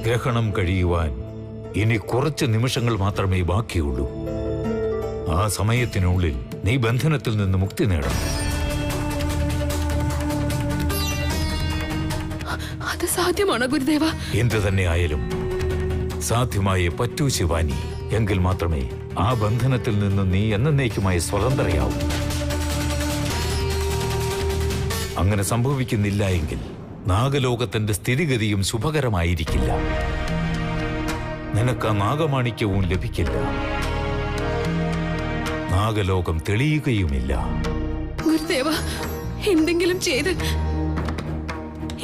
ഗ്രഹണം കഴിയുവാൻ ഇനി കുറച്ച് നിമിഷങ്ങൾ മാത്രമേ ബാക്കിയുള്ളൂ. ആ സമയത്തിനുള്ളിൽ നീ ബന്ധനത്തിൽ നിന്ന് മുക്തി നേടണം. അത് സാധ്യമാണോ ഗുരുദേവ? എന്തു തന്നെ ആയാലും സാധ്യമായേ പറ്റൂ ശിവാനി. എങ്കിൽ മാത്രമേ ആ ബന്ധനത്തിൽ നിന്ന് നീ എന്നേക്കുമായി സ്വതന്ത്രയാവൂ. അങ്ങനെ സംഭവിക്കുന്നില്ല എങ്കിൽ നാഗലോകത്തിന്റെ സ്ഥിതിഗതിയും ശുഭകരമായിരിക്കില്ല. നിനക്ക് ആ നാഗമാണിക്യവും ലഭിക്കില്ല. നാഗലോകം തെളിയുകയുമില്ല. ഗുരുദേവ, എന്തെങ്കിലും ചെയ്ത്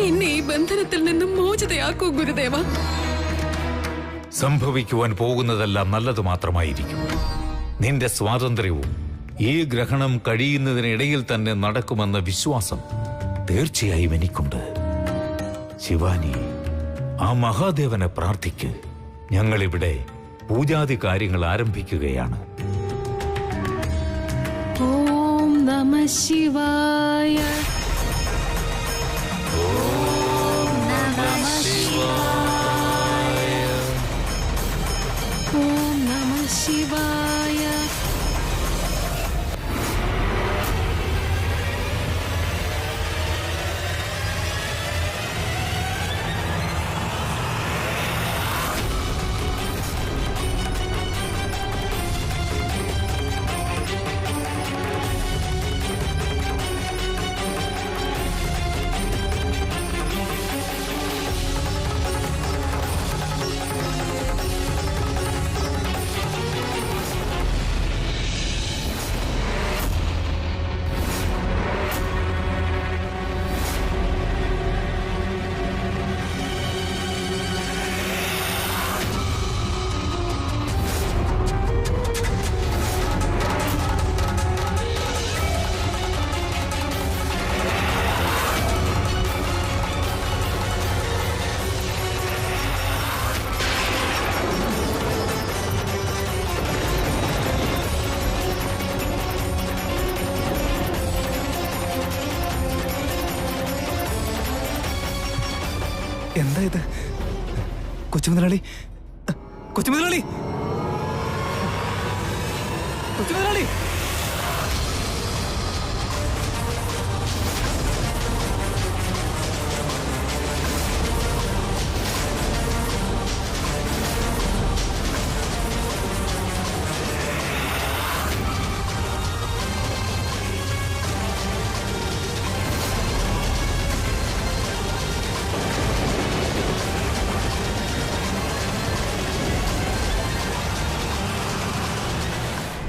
എന്നെ ഈ ബന്ധനത്തിൽ നിന്നും മോചിതയാക്കൂ ഗുരുദേവ. സംഭവിക്കുവാൻ പോകുന്നതെല്ലാം നല്ലത് മാത്രമായിരിക്കും. നിന്റെ സ്വാതന്ത്ര്യവും ഈ ഗ്രഹണം കഴിയുന്നതിനിടയിൽ തന്നെ നടക്കുമെന്ന വിശ്വാസം തീർച്ചയായും എനിക്കുണ്ട്. ശിവാനി, ആ മഹാദേവനെ പ്രാർത്ഥിക്ക്. ഞങ്ങളിവിടെ പൂജാതി കാര്യങ്ങൾ ആരംഭിക്കുകയാണ്. ഓം നമഃ ശിവായ. ഓം നമഃ ശിവായ. ഓം നമഃ ശിവായ. എന്താ ഇത്? കൊച്ചുമുതലാളി, കൊച്ചുമുതലാളി, കൊച്ചുമുതലാളി!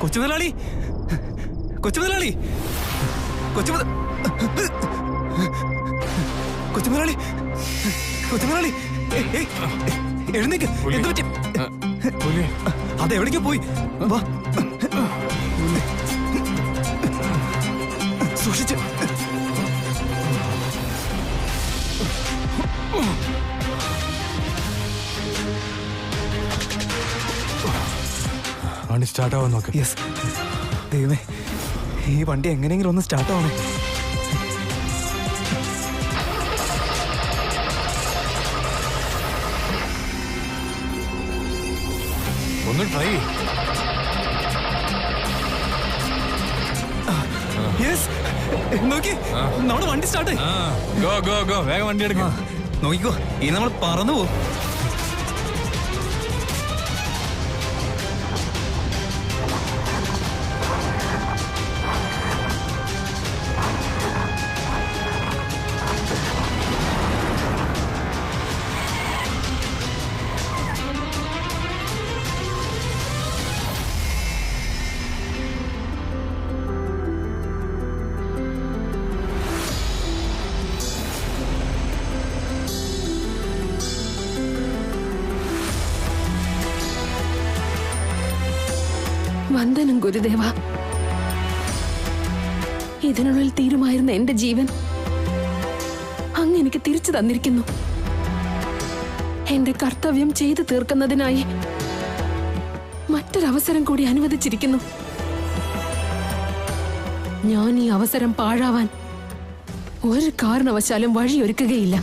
കൊച്ചുമുതലാളി, കൊച്ചുമുതലാളി, കൊച്ചുമുതലാളി, കൊച്ചുമുതലാളി, എഴുന്നേക്ക്. എന്ത് പറ്റി? അതെവിടേക്ക് പോയി? വാ, സൂക്ഷിച്ച്. വണ്ടി സ്റ്റാർട്ടാവാൻ നോക്ക്. യെസ്. ദൈവമേ, ഈ വണ്ടി എങ്ങനെയെങ്കിലും ഒന്ന് സ്റ്റാർട്ടാവണേ. ഒന്ന് ട്രൈ. യെസ്, നോക്കി, നമ്മുടെ വണ്ടി സ്റ്റാർട്ടായി. ഗോ ഗോ ഗോ, വേഗം വണ്ടി എടുക്കാം. നോക്കിക്കോ, ഇനി നമ്മൾ പറന്നു പോകും. വന്ദനം ഗുരുദേവ. ഇതിനുള്ളിൽ തീരുമായിരുന്ന എന്റെ ജീവൻ അങ്ങ് എനിക്ക് തിരിച്ചു തന്നിരിക്കുന്നു. എന്റെ കർത്തവ്യം ചെയ്തു തീർക്കുന്നതിനായി മറ്റൊരവസരം കൂടി അനുവദിച്ചിരിക്കുന്നു. ഞാൻ ഈ അവസരം പാഴാവാൻ ഒരു കാരണവശാലും വഴിയൊരുക്കുകയില്ല.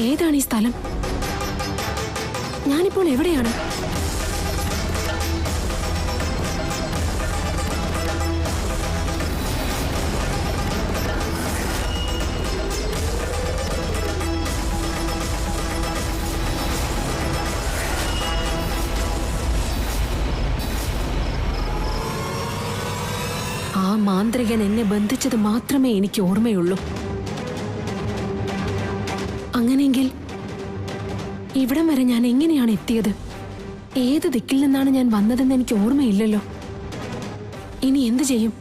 ഏതാണ് ഈ സ്ഥലം? ഞാനിപ്പോൾ എവിടെയാണ്? ആ മാന്ത്രികൻ എന്നെ ബന്ധിച്ചത് മാത്രമേ എനിക്ക് ഓർമ്മയുള്ളൂ. അങ്ങനെയെങ്കിൽ ഇവിടം വരെ ഞാൻ എങ്ങനെയാണ് എത്തിയത്? ഏത് ദിക്കിൽ നിന്നാണ് ഞാൻ വന്നതെന്ന് എനിക്ക് ഓർമ്മയില്ലല്ലോ. ഇനി എന്തു ചെയ്യും?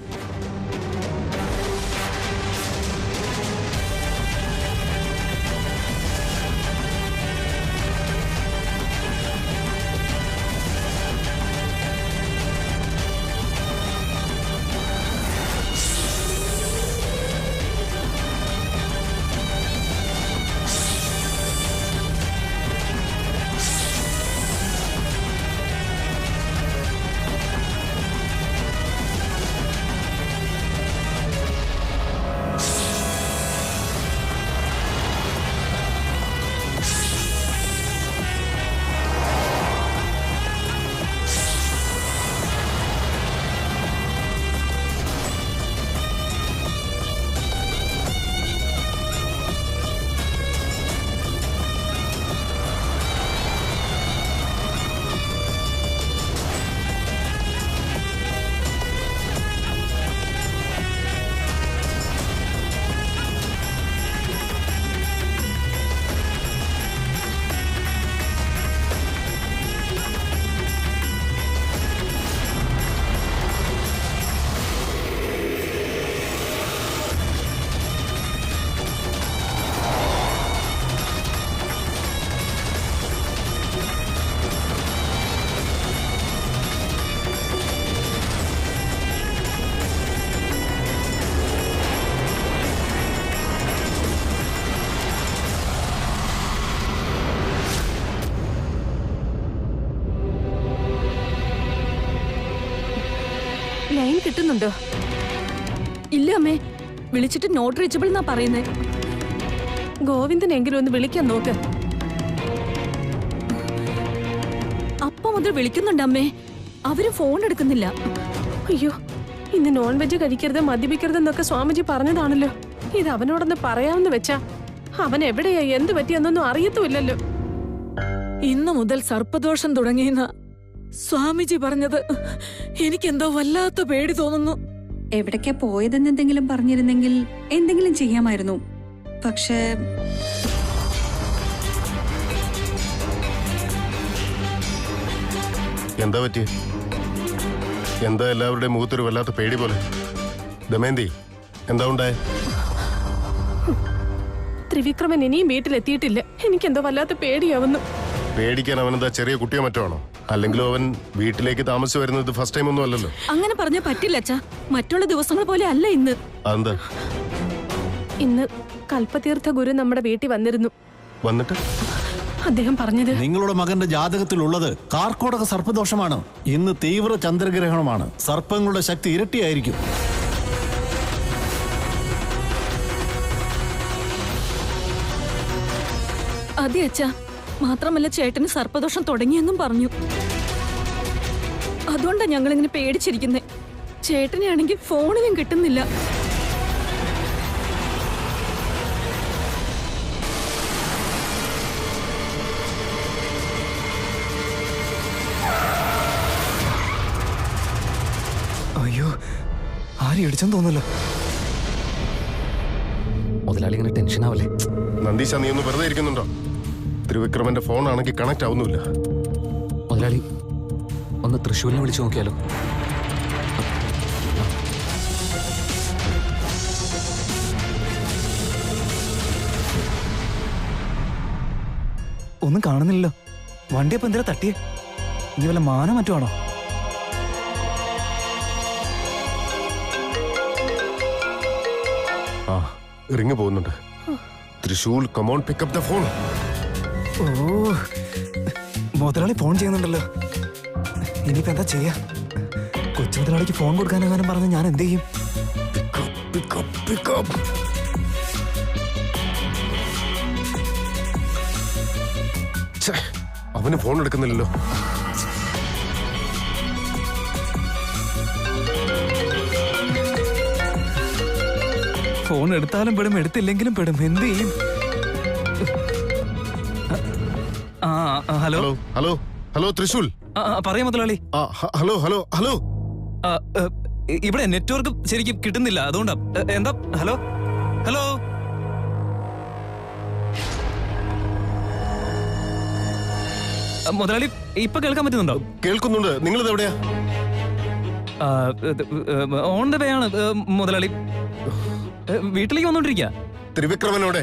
ലൈൻ കിട്ടുന്നുണ്ടോ? ഇല്ല അമ്മേ, വിളിച്ചിട്ട് നോട്ട് റീച്ചബിൾ എന്നാ പറയുന്നേ. ഗോവിന്ദനെങ്കിലും ഒന്ന് വിളിക്കാൻ നോക്ക്. അപ്പ മുതൽ വിളിക്കുന്നുണ്ട് അമ്മേ, അവര് ഫോൺ എടുക്കുന്നില്ല. അയ്യോ, ഇന്ന് നോൺ വെജ് കഴിക്കരുത്, മദ്യപിക്കരുതെന്നൊക്കെ സ്വാമിജി പറഞ്ഞതാണല്ലോ. ഇത് അവനോടൊന്ന് പറയാമെന്ന് വെച്ചാ അവൻ എവിടെയാ, എന്ത് പറ്റിയെന്നൊന്നും അറിയത്തുമില്ലല്ലോ. ഇന്നു മുതൽ സർപ്പദോഷം തുടങ്ങിയെന്ന സ്വാമിജി പറഞ്ഞത്. എനിക്കെന്തോ വല്ലാത്ത പേടി തോന്നുന്നു. എവിടേക്കാ പോയതെന്ന് എന്തെങ്കിലും പറഞ്ഞിരുന്നെങ്കിൽ എന്തെങ്കിലും ചെയ്യാമായിരുന്നു. പക്ഷേ എന്താ പറ്റി? എന്താ എല്ലാവരുടെയും മുഖത്തൊരു വല്ലാത്ത പേടി പോലെ? ദമയന്തി, എന്താ ഉണ്ടായേ? ത്രിവിക്രമൻ ഇനിയും വീട്ടിലെത്തിയിട്ടില്ല. എനിക്കെന്തോ വല്ലാത്ത പേടിയാവുന്നു. പേടിക്കാൻ അവനെന്താ ചെറിയ കുട്ടിയോ മറ്റോ ആണോ? അല്ലെങ്കിലും അവൻ വീട്ടിലേക്ക് താമസിച്ചു വരുന്നത് ഫസ്റ്റ് ടൈം ഒന്നും അല്ലല്ലോ. അങ്ങനെ പറഞ്ഞാൽ പറ്റില്ല അച്ഛാ. മറ്റുള്ള ദിവസങ്ങൾ പോലെ അല്ല ഇന്ന്. അതെന്താ? ഇന്ന് കൽപ്പതീർത്ഥ ഗുരു നമ്മുടെ വീട്ടിൽ വന്നിരുന്നു. വന്നിട്ട് അദ്ദേഹം പറഞ്ഞത്, നിങ്ങളുടെ മകന്റെ ജാതകത്തിലുള്ളത് കാർക്കോടക സർപ്പദോഷമാണ്. ഇന്ന് തീവ്ര ചന്ദ്രഗ്രഹണമാണ്. സർപ്പങ്ങളുടെ ശക്തി ഇരട്ടിയായിരിക്കും. അതെ അച്ഛാ, മാത്രമല്ല ചേട്ടന് സർപ്പദോഷം തുടങ്ങിയെന്നും പറഞ്ഞു. അതുകൊണ്ടാ ഞങ്ങളിങ്ങനെ പേടിച്ചിരിക്കുന്നേ. ചേട്ടനെ ആണെങ്കിൽ ഫോണിലും കിട്ടുന്നില്ല. അയ്യോ, ആരും ഇടിച്ചെന്ന് തോന്നല്ലോ. മുതലാളി ഇങ്ങനെ ടെൻഷൻ ആവല്ലേ? നന്ദീശ, നീ ഒന്ന് വെറുതെ ഇരിക്കുന്നുണ്ടോ? ത്രിവിക്രമന്റെ ഫോൺ ആണെങ്കിൽ കണക്ട് ആവുന്നില്ല. മുതലാളി ഒന്ന് തൃശ്ശൂരിനെ വിളിച്ചു നോക്കിയാലോ? ഒന്നും കാണുന്നില്ലല്ലോ. വണ്ടിയപ്പോ എന്തിനാ തട്ടിയേ? ഇനി വല്ല മാനം മറ്റോ ആണോ? ആ, റിങ് പോകുന്നുണ്ട്. തൃശൂൽ, കമോൺ പിക്കപ്പ് ദ ഫോൺ. ഓ, മുതലാളി ഫോൺ ചെയ്യുന്നുണ്ടല്ലോ. ഇനിയിപ്പോ എന്താ ചെയ്യാ? കൊച്ചു മുതലാളിക്ക് ഫോൺ കൊടുക്കാനെങ്ങാനും പറഞ്ഞ് ഞാൻ എന്ത് ചെയ്യും? അവന് ഫോൺ എടുക്കുന്നില്ലല്ലോ. ഫോൺ എടുത്താലും പെടും, എടുത്തില്ലെങ്കിലും പെടും. എന്ത് ചെയ്യും? Hello hello hello hello തൃശൂൽ. പറയാം മുതലാളി. Hello hello hello. ഇവിടെ നെറ്റ്വർക്ക് ശരിക്കും കിട്ടുന്നില്ല, അതുകൊണ്ടാ. എന്താ? Hello hello. മുതലാളി ഇപ്പൊ കേൾക്കാൻ പറ്റുന്നുണ്ടോ? കേൾക്കുന്നുണ്ട്. നിങ്ങളിത് എവിടെയാ? ഓൺ ദ വേ ആണ് മുതലാളി. വീട്ടിലേക്ക് വന്നോണ്ടിരിക്കുക. ത്രിവിക്രമനോടെ?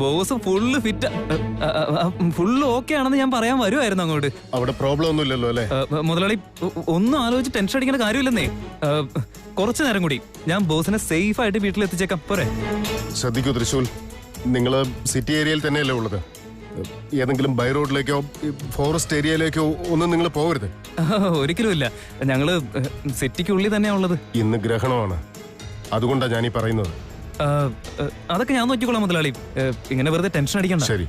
Boss full fit, full okay ആണെന്ന് ഞാൻ പറയാൻ വരുമായിരുന്നു അങ്ങോട്ട്. അവിടെ പ്രോബ്ലം ഒന്നും ഇല്ലല്ലോ അല്ലേ? മുതലാളി ഒന്നും ആലോചിച്ച് ടെൻഷൻ അടിക്കേണ്ട കാര്യമില്ലെന്നേ. കുറച്ചു നേരം കൂടി ഞാൻ ബോസിനെ സേഫ് ആയിട്ട് വീട്ടിലെത്തിച്ചേക്കാം. പോരെ? ശ്രദ്ധിക്കൂ തൃശൂൽ, നിങ്ങള് സിറ്റി ഏരിയയിൽ തന്നെയല്ലേ ഉള്ളത്. ഏതെങ്കിലും ബൈ റോഡിലേക്കോ ഫോറസ്റ്റ് ഏരിയയിലേക്കോ ഒന്നും നിങ്ങൾ പോകരുത്. ഒരിക്കലും ഇല്ല, ഞങ്ങള് സിറ്റിക്കുള്ളിൽ തന്നെയാ ഉള്ളത്. ഇന്ന് ഗ്രഹണമാണ്, അതുകൊണ്ടാണ് ഞാനീ പറയുന്നത്. അതൊക്കെ ഞാൻ നോക്കിക്കോളാം മുതലാളി. ഇങ്ങനെ വെറുതെ ടെൻഷൻ അടിക്കണ്ട. ശരി,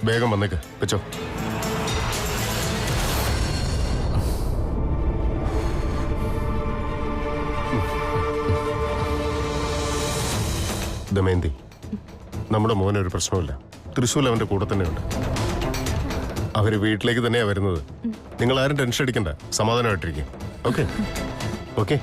വേഗം വന്നേക്ക്. വെച്ചോ. ദമയന്തി, നമ്മുടെ മോനൊരു പ്രശ്നമില്ല. തൃശ്ശൂൽ അവന്റെ കൂടെ തന്നെയുണ്ട്. അവര് വീട്ടിലേക്ക് തന്നെയാ വരുന്നത്. നിങ്ങൾ ആരും ടെൻഷൻ അടിക്കണ്ട, സമാധാനമായിട്ടിരിക്കും. Okay okay.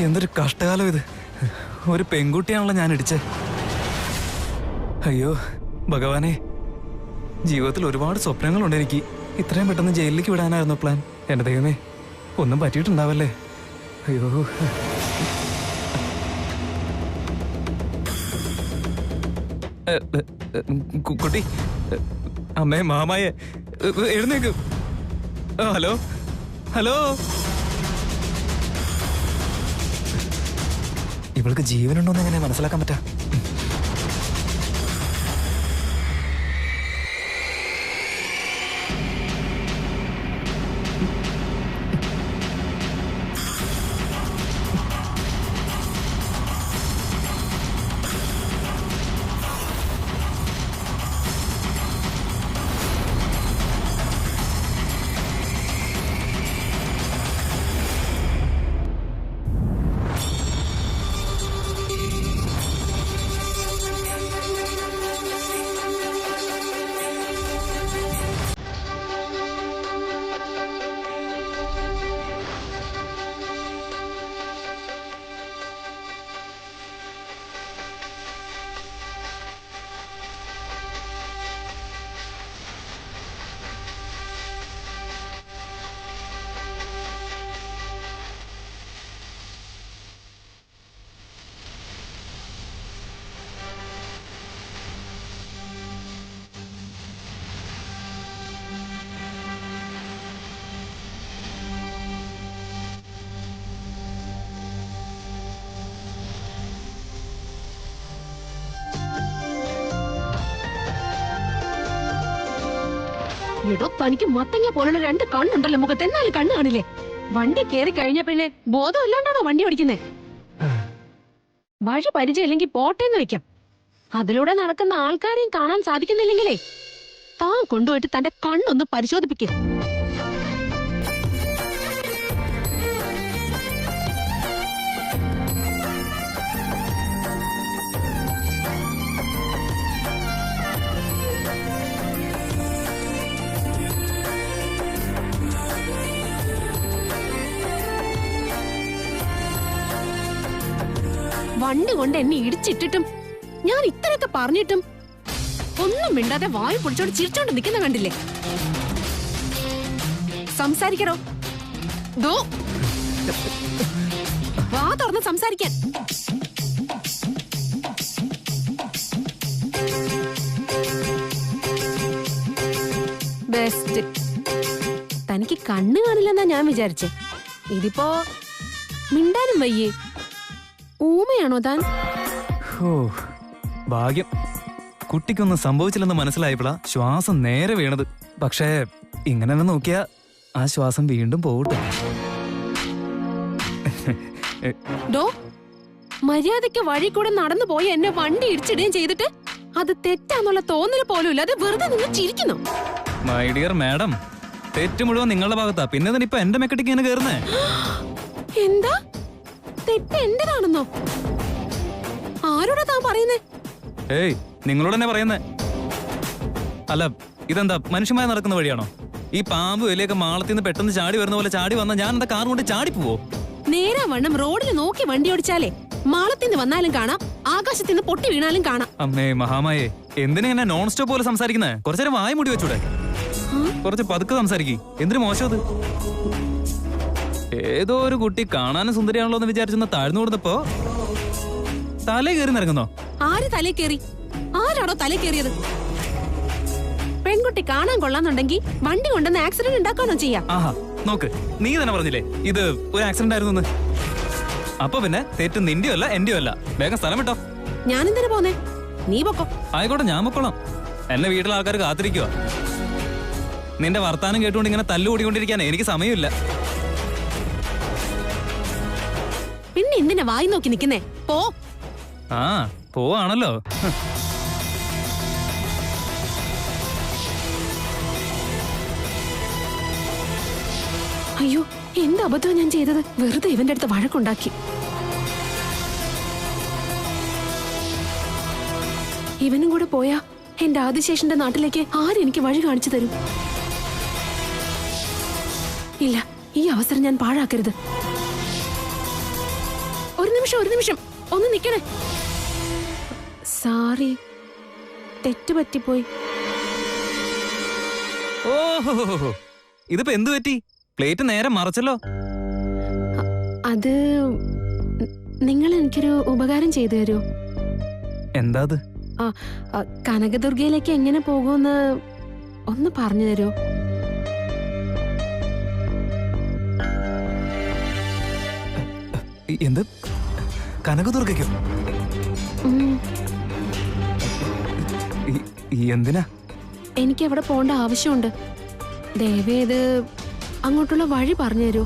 എന്തൊരു കഷ്ടകാലം ഇത്. ഒരു പെൺകുട്ടിയാണല്ലോ ഞാൻ ഇടിച്ചേ. അയ്യോ ഭഗവാനെ, ജീവിതത്തിൽ ഒരുപാട് സ്വപ്നങ്ങളുണ്ട് എനിക്ക്. ഇത്രയും പെട്ടെന്ന് ജയിലിലേക്ക് വിടാനായിരുന്നു പ്ലാൻ. എന്റെ ദൈവമേ, ഒന്നും പറ്റിയിട്ടുണ്ടാവല്ലേ. അയ്യോ. കുട്ടി, അമ്മേ, മാമായെ, എഴുന്നേക്ക്. Hello hello. ഇവൾക്ക് ജീവനുണ്ടോന്ന് എങ്ങനെ മനസ്സിലാക്കാൻ പറ്റാ? എടോ, തനിക്ക് മത്തങ്ങ പോലുള്ള 2 കണ്ണുണ്ടല്ലോ മുഖത്ത്, എന്നാലും കണ്ണ് കാണില്ലേ? വണ്ടി കേറി കഴിഞ്ഞ പിന്നെ ബോധം ഇല്ലാണ്ടാണോ വണ്ടി ഓടിക്കുന്നേ? വഴി പരിചയമില്ലെങ്കിൽ പോട്ടേന്ന് വെക്കാം. അതിലൂടെ നടക്കുന്ന ആൾക്കാരെയും കാണാൻ സാധിക്കുന്നില്ലെങ്കിലേ താൻ കൊണ്ടുപോയിട്ട് തന്റെ കണ്ണൊന്ന് പരിശോധിപ്പിക്കുക. വണ്ടി കൊണ്ട് എന്നെ ഇടിച്ചിട്ടിട്ടും ഞാൻ ഇത്രയൊക്കെ പറഞ്ഞിട്ടും ഒന്നും മിണ്ടാതെ വായു പൊടിച്ചോണ്ട് ചിരിച്ചോണ്ട് നിൽക്കുന്ന കണ്ടില്ലേ? സംസാരിക്കണോ? ദോ വാ തുറന്ന് സംസാരിക്കാൻ. ബെസ്റ്റ്. തനിക്ക് കണ്ണ് കാണില്ലെന്നാ ഞാൻ വിചാരിച്ചേ. ഇതിപ്പോ മിണ്ടാനും വയ്യേ. ഊമയാണോ താൻ? ഓ ഭാഗ്യം, കുട്ടിക്കൊന്നും സംഭവിച്ചില്ലെന്ന് മനസ്സിലായപ്പോഴാ ശ്വാസം നേരെ വീണത്. പക്ഷേ ഇങ്ങനെ നോക്കിയാ ആ ശ്വാസം വീണ്ടും പോകട്ടെ. ഡോ, മര്യാദയ്ക്ക് വഴി കൂടെ നടന്നു പോയി എന്നെ വണ്ടി ഇടിച്ചിടുകയും ചെയ്തിട്ട് അത് തെറ്റാന്നുള്ള തോന്നൽ പോലും ഇല്ലാതെ വെറുതെ നിങ്ങൾ ചിരിക്കുന്നു. മൈ ഡിയർ മാഡം, തെറ്റ് മുഴുവൻ നിങ്ങളുടെ ഭാഗത്താ. പിന്നെ ഇതിനിപ്പോ എന്റെ മെക്കട്ടിക്ക് ഇങ്ങനെ കയറുന്നേ? എന്താ തെറ്റ് എന്റേതാണെന്നോ? ആരോടാ താൻ പറയുന്നേ? ഏയ്, നിങ്ങളോട് തന്നെ പറയുന്നേ. അല്ല, ഇതെന്താ മനുഷ്യമായി നടക്കുന്ന വഴിയാണോ? ഈ പാമ്പ് വലിയൊക്കെ മാളത്തിൽ നിന്ന് പെട്ടെന്ന് ചാടി വരുന്ന പോലെ ചാടി വന്ന ഞാൻ എന്താ കാർ കൊണ്ട് ചാടി പോവോ? നേരെ വണ്ണം റോഡിൽ നോക്കി വണ്ടി ഓടിച്ചാലേ മാളത്തിന്ന് വന്നാലും കാണാം, ആകാശത്തിന്ന് പൊട്ടി വീണാലും കാണാം. അമ്മേ മഹാമായേ, എന്തിനാ എന്നെ നോൺ സ്റ്റോപ്പ് പോലെ സംസാരിക്കുന്നേ? കുറച്ചേരം വായ മുടി വെച്ചൂടെ? കുറച്ച് പതുക്കെ സംസാരിക്കും. എന്തിനു മോശം അത്? ഏതോ ഒരു കുട്ടി കാണാനും സുന്ദരിയാണല്ലോ എന്ന് വിചാരിച്ചെന്ന് താഴ്ന്നു കൊടുത്തപ്പോ തല കയറി നിറങ്ങുന്നോ? ആര് തലേ കയറി? ആരാടോ തലേ കയറിയത്? പെൺകുട്ടി കാണാൻ കൊള്ളാന്നുണ്ടെങ്കിൽ വണ്ടി കൊണ്ടുവന്ന് ആക്സിഡന്റ് ഉണ്ടാക്കാനോ ചെയ്യാം. ആഹാ, നോക്ക്, നീ തന്നെ പറഞ്ഞില്ലേ ഇത് ഒരു ആക്സിഡന്റ് ആയിരുന്നു. അപ്പൊ പിന്നെ തെറ്റ് നിന്റെയോ അല്ല എന്റെയോ അല്ല. വേഗം സ്ഥലം വിട്ടോ. ഞാനെന്തിനു പോന്നേ? നീ പൊക്കോ. ആയിക്കോട്ടെ, ഞാൻ പൊക്കോളാം. എന്നെ വീട്ടിലെ ആൾക്കാർ കാത്തിരിക്കുക. നിന്റെ വർത്താനം കേട്ടുകൊണ്ട് ഇങ്ങനെ തല്ലുകൂടിക്കൊണ്ടിരിക്കാൻ എനിക്ക് സമയമില്ല. പിന്നെ എന്തിനാ വായി നോക്കി നിക്കുന്നേ? പോ. ആ, പോവാണല്ലോ. അയ്യോ, എന്ത് അബദ്ധം ഞാൻ ചെയ്തത്? വെറുതെ ഇവന്റെ അടുത്ത് വഴക്കുണ്ടാക്കി. ഇവനും കൂടെ പോയാ എന്റെ ആദിശേഷന്റെ നാട്ടിലേക്ക് ആരെനിക്ക് വഴി കാണിച്ചു തരും? ഇല്ല, ഈ അവസരം ഞാൻ പാഴാക്കരുത്. ഒരു നിമിഷം ഒന്ന് നിക്കണേ. സോറി, തെറ്റുപറ്റിപ്പോയി. ഓഹോ, ഇതിപ്പോ എന്തു പറ്റി? പ്ലേറ്റ് നേരെ മറച്ചല്ലോ. അത് നിങ്ങൾ എനിക്കൊരു ഉപകാരം ചെയ്തു തരുമോ? എന്താ അത്? കനകദുർഗയിലേക്ക് എങ്ങനെ പോകുമെന്ന് ഒന്ന് പറഞ്ഞു തരുമോ? എന്ത്? കനകദുർഗയ്ക്കോ? എന്തിനാ? എനിക്ക് അവിടെ പോകേണ്ട ആവശ്യമുണ്ട്. ദയവേത് അങ്ങോട്ടുള്ള വഴി പറഞ്ഞു തരൂ.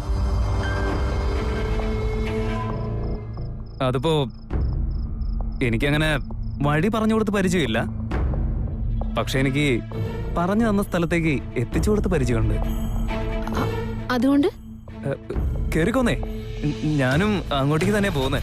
അതിപ്പോ എനിക്കങ്ങനെ വഴി പറഞ്ഞു കൊടുത്ത് പരിചയമില്ല. പക്ഷെ എനിക്ക് പറഞ്ഞു തന്ന സ്ഥലത്തേക്ക് എത്തിച്ചു കൊടുത്ത് പരിചയമുണ്ട്. അതുകൊണ്ട് കേറിക്കോന്നേ, ഞാനും അങ്ങോട്ടേക്ക് തന്നെ പോകുന്നേ.